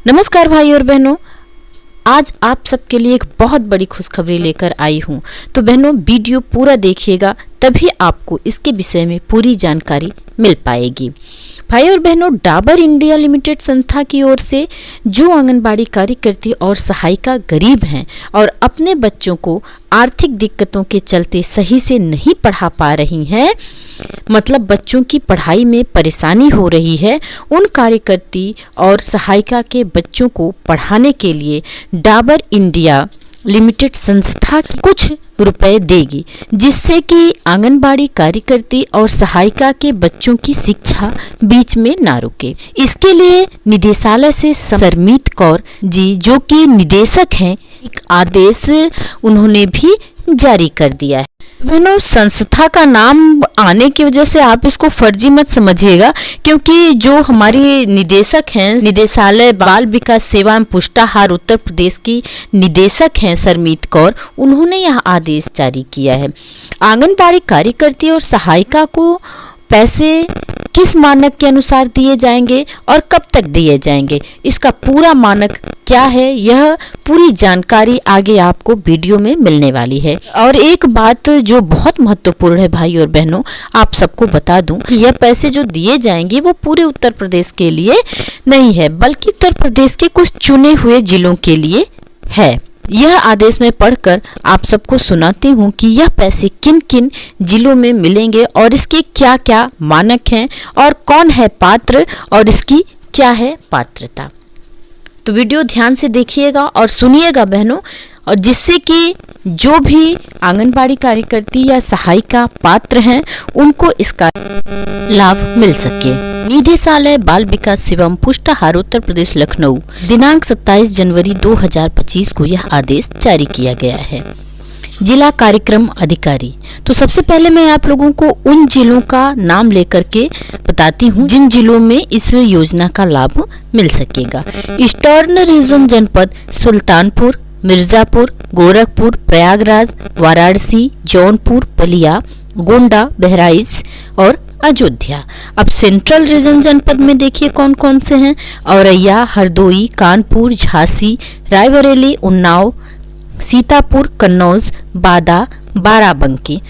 नमस्कार भाई और बहनों, आज आप सबके लिए एक बहुत बड़ी खुशखबरी लेकर आई हूँ। तो बहनों, वीडियो पूरा देखिएगा, तभी आपको इसके विषय में पूरी जानकारी मिल पाएगी। भाई और बहनों, डाबर इंडिया लिमिटेड संस्था की ओर से जो आंगनबाड़ी कार्यकर्ती और सहायिका गरीब हैं और अपने बच्चों को आर्थिक दिक्कतों के चलते सही से नहीं पढ़ा पा रही हैं, मतलब बच्चों की पढ़ाई में परेशानी हो रही है, उन कार्यकर्ती और सहायिका के बच्चों को पढ़ाने के लिए डाबर इंडिया लिमिटेड संस्था कुछ रुपए देगी, जिससे कि आंगनबाड़ी कार्यकर्ती और सहायिका के बच्चों की शिक्षा बीच में ना रुके। इसके लिए निदेशालय से सरमीत कौर जी, जो कि निदेशक हैं, एक आदेश उन्होंने भी जारी कर दिया है। बहनों, संस्था का नाम आने की वजह से आप इसको फर्जी मत समझिएगा, क्योंकि जो हमारी निदेशक हैं, निदेशालय बाल विकास सेवा एवं पुष्टाहार उत्तर प्रदेश की निदेशक हैं सरमीत कौर, उन्होंने यह आदेश जारी किया है। आंगनबाड़ी कार्यकर्ती और सहायिका को पैसे किस मानक के अनुसार दिए जाएंगे और कब तक दिए जाएंगे, इसका पूरा मानक क्या है, यह पूरी जानकारी आगे आपको वीडियो में मिलने वाली है। और एक बात जो बहुत महत्वपूर्ण है भाई और बहनों, आप सबको बता दूं, यह पैसे जो दिए जाएंगे वो पूरे उत्तर प्रदेश के लिए नहीं है, बल्कि उत्तर प्रदेश के कुछ चुने हुए जिलों के लिए है। यह आदेश में पढ़कर आप सबको सुनाती हूँ कि यह पैसे किन किन जिलों में मिलेंगे और इसके क्या क्या मानक हैं और कौन है पात्र और इसकी क्या है पात्रता। तो वीडियो ध्यान से देखिएगा और सुनिएगा बहनों, और जिससे कि जो भी आंगनबाड़ी कार्यकर्ती या सहायिका पात्र हैं उनको इसका लाभ मिल सके। निदेशालय बाल विकास सेवा पुष्टाहार उत्तर प्रदेश लखनऊ, दिनांक 27 जनवरी 2025 को यह आदेश जारी किया गया है। जिला कार्यक्रम अधिकारी, तो सबसे पहले मैं आप लोगों को उन जिलों का नाम लेकर के बताती हूँ जिन जिलों में इस योजना का लाभ मिल सकेगा। ईस्टर्न रीजन जनपद सुल्तानपुर, मिर्जापुर, गोरखपुर, प्रयागराज, वाराणसी, जौनपुर, बलिया, गोंडा, बहराइच और अयोध्या। अब सेंट्रल रीजन जनपद में देखिए कौन कौन से हैं। औरैया, हरदोई, कानपुर, झांसी, रायबरेली, उन्नाव, सीतापुर, कन्नौज, बादा, बाराबंकी,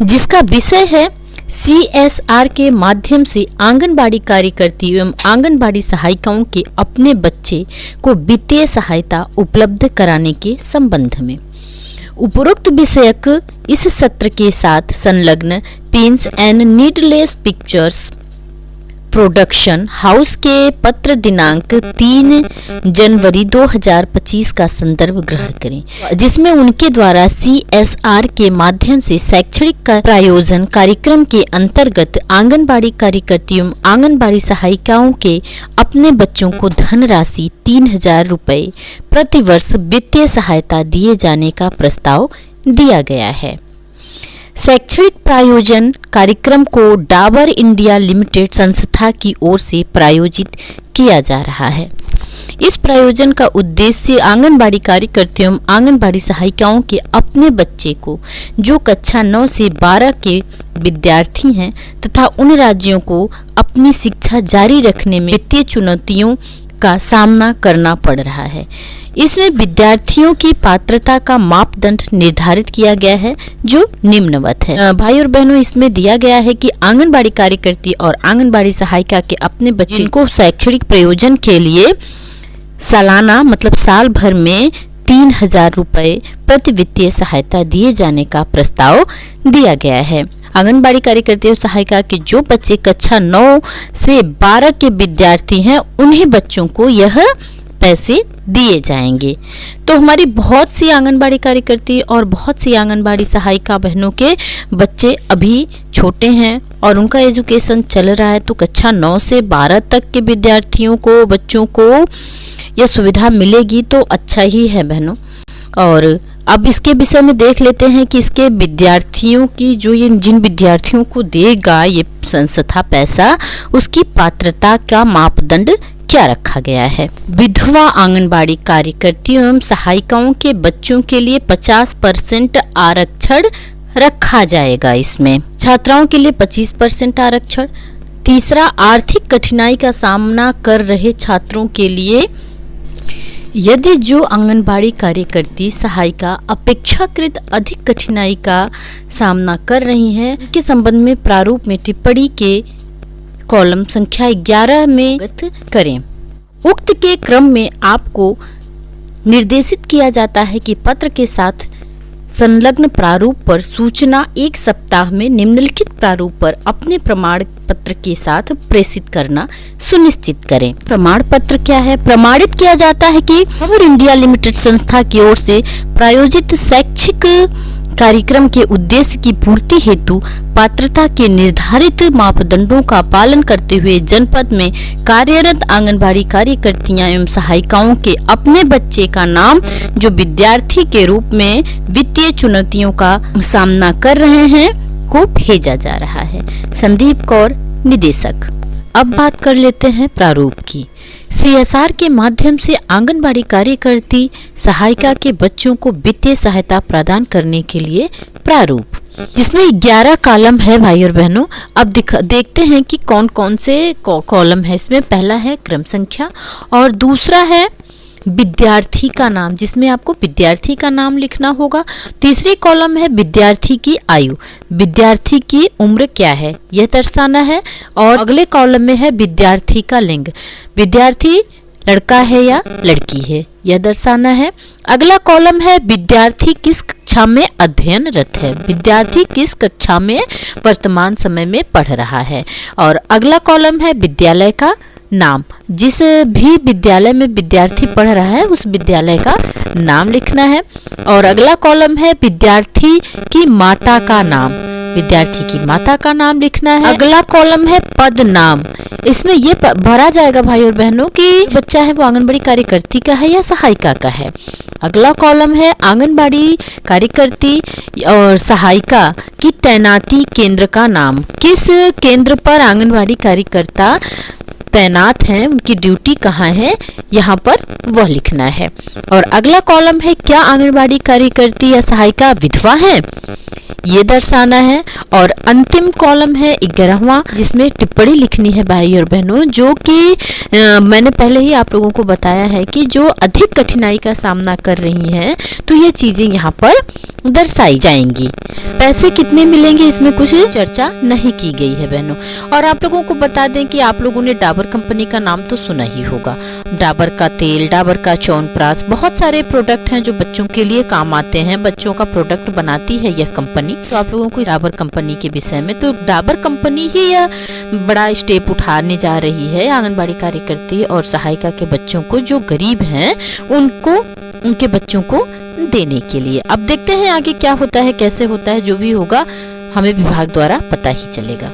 जिसका विषय है CSR के माध्यम से आंगनबाड़ी कार्यकर्ती एवं आंगनबाड़ी सहायिकाओं के अपने बच्चे को वित्तीय सहायता उपलब्ध कराने के संबंध में। उपरोक्त विषयक इस सत्र के साथ संलग्न pins and needless pictures production house के पत्र दिनांक 3 जनवरी 2025 का संदर्भ ग्रहण करें, जिसमें उनके द्वारा CSR के माध्यम से शैक्षणिक प्रायोजन कार्यक्रम के अंतर्गत आंगनबाड़ी कार्यकर्तियों आंगनबाड़ी सहायिकाओं के अपने बच्चों को धनराशि 3000 रुपये प्रतिवर्ष वित्तीय सहायता दिए जाने का प्रस्ताव दिया गया है। शैक्षणिक प्रायोजन कार्यक्रम को डाबर इंडिया लिमिटेड संस्था की ओर से प्रायोजित किया जा रहा है। इस प्रायोजन का उद्देश्य आंगनबाड़ी कार्यकर्तियों आंगनबाड़ी सहायिकाओं के अपने बच्चे को जो कक्षा 9 से 12 के विद्यार्थी हैं तथा उन राज्यों को अपनी शिक्षा जारी रखने में वित्तीय चुनौतियों का सामना करना पड़ रहा है। इसमें विद्यार्थियों की पात्रता का मापदंड निर्धारित किया गया है जो निम्नवत है। भाई और बहनों, इसमें दिया गया है कि आंगनबाड़ी कार्यकर्ती और आंगनबाड़ी सहायिका के अपने बच्चे को शैक्षणिक प्रयोजन के लिए सालाना मतलब साल भर में 3000 रुपये प्रति वित्तीय सहायता दिए जाने का प्रस्ताव दिया गया है। आंगनबाड़ी कार्यकर्ती और सहायिका के जो बच्चे कक्षा 9 से 12 के विद्यार्थी हैं, उन्हीं बच्चों को यह पैसे दिए जाएंगे। तो हमारी बहुत सी आंगनबाड़ी कार्यकर्ती और बहुत सी आंगनबाड़ी सहायिका बहनों के बच्चे अभी छोटे हैं और उनका एजुकेशन चल रहा है, तो कक्षा 9 से 12 तक के विद्यार्थियों को बच्चों को यह सुविधा मिलेगी तो अच्छा ही है बहनों। और अब इसके विषय में देख लेते हैं कि इसके विद्यार्थियों की जो ये जिन विद्यार्थियों को देगा ये संस्था पैसा, उसकी पात्रता का मापदंड क्या रखा गया है। विधवा आंगनबाड़ी कार्यकर्तियों एवं सहायिकाओं के बच्चों के लिए 50% आरक्षण रखा जाएगा। इसमें छात्राओं के लिए 25% आरक्षण। तीसरा, आर्थिक कठिनाई का सामना कर रहे छात्रों के लिए यदि जो आंगनबाड़ी कार्यकर्ती सहायिका अपेक्षाकृत अधिक कठिनाई का सामना कर रही हैं के संबंध में प्रारूप में टिप्पणी के कॉलम संख्या 11 में करें। उक्त के क्रम में आपको निर्देशित किया जाता है कि पत्र के साथ संलग्न प्रारूप पर सूचना 1 सप्ताह में निम्नलिखित प्रारूप पर अपने प्रमाण पत्र के साथ प्रेषित करना सुनिश्चित करें। प्रमाण पत्र क्या है? प्रमाणित किया जाता है कि खबर इंडिया लिमिटेड संस्था की ओर से प्रायोजित शैक्षिक कार्यक्रम के उद्देश्य की पूर्ति हेतु पात्रता के निर्धारित मापदंडों का पालन करते हुए जनपद में कार्यरत आंगनबाड़ी कार्यकर्तियां एवं सहायिकाओं के अपने बच्चे का नाम जो विद्यार्थी के रूप में वित्तीय चुनौतियों का सामना कर रहे हैं को भेजा जा रहा है। संदीप कौर, निदेशक। अब बात कर लेते हैं प्रारूप की। CSR के माध्यम से आंगनबाड़ी कार्यकर्ती सहायिका के बच्चों को वित्तीय सहायता प्रदान करने के लिए प्रारूप, जिसमें 11 कॉलम है भाई और बहनों। अब देखते हैं कि कौन कौन से कॉलम है इसमें। पहला है क्रम संख्या और दूसरा है विद्यार्थी का नाम, जिसमें आपको विद्यार्थी का नाम लिखना होगा। तीसरी कॉलम है विद्यार्थी की आयु, विद्यार्थी की उम्र क्या है यह दर्शाना है। और अगले कॉलम में है विद्यार्थी का लिंग, विद्यार्थी लड़का है या लड़की है यह दर्शाना है। अगला कॉलम है विद्यार्थी किस कक्षा में अध्ययनरत है, विद्यार्थी किस कक्षा में वर्तमान समय में पढ़ रहा है। और अगला कॉलम है विद्यालय का नाम, जिस भी विद्यालय में विद्यार्थी पढ़ रहा है उस विद्यालय का नाम लिखना है। और अगला कॉलम है विद्यार्थी की माता का नाम, विद्यार्थी की माता का नाम लिखना है। अगला कॉलम है पद नाम, इसमें ये भरा जाएगा भाई और बहनों कि बच्चा है वो आंगनबाड़ी कार्यकर्ती का है या सहायिका का है। अगला कॉलम है आंगनबाड़ी कार्यकर्ती और सहायिका की तैनाती केंद्र का नाम, किस केंद्र पर आंगनबाड़ी कार्यकर्ता तैनात हैं, उनकी ड्यूटी कहाँ है यहाँ पर वह लिखना है। और अगला कॉलम है क्या आंगनबाड़ी कार्यकर्ती या सहायिका विधवा है ये दर्शाना है। और अंतिम कॉलम है 11वां, जिसमें टिप्पणी लिखनी है भाई और बहनों, जो कि मैंने पहले ही आप लोगों को बताया है कि जो अधिक कठिनाई का सामना कर रही हैं तो ये चीजें यहाँ पर दर्शाई जाएंगी। पैसे कितने मिलेंगे इसमें कुछ चर्चा नहीं की गई है बहनों। और आप लोगों को बता दें कि आप लोगों ने डाबर कंपनी का नाम तो सुना ही होगा। डाबर का तेल, डाबर का च्यवनप्राश, बहुत सारे प्रोडक्ट हैं जो बच्चों के लिए काम आते हैं, बच्चों का प्रोडक्ट बनाती है यह कंपनी। तो आप लोगों को डाबर कंपनी के विषय में, तो डाबर कंपनी ही यह बड़ा स्टेप उठाने जा रही है आंगनबाड़ी कार्यकर्ती और सहायिका के बच्चों को, जो गरीब हैं उनको, उनके बच्चों को देने के लिए। अब देखते हैं आगे क्या होता है, कैसे होता है, जो भी होगा हमें विभाग द्वारा पता ही चलेगा।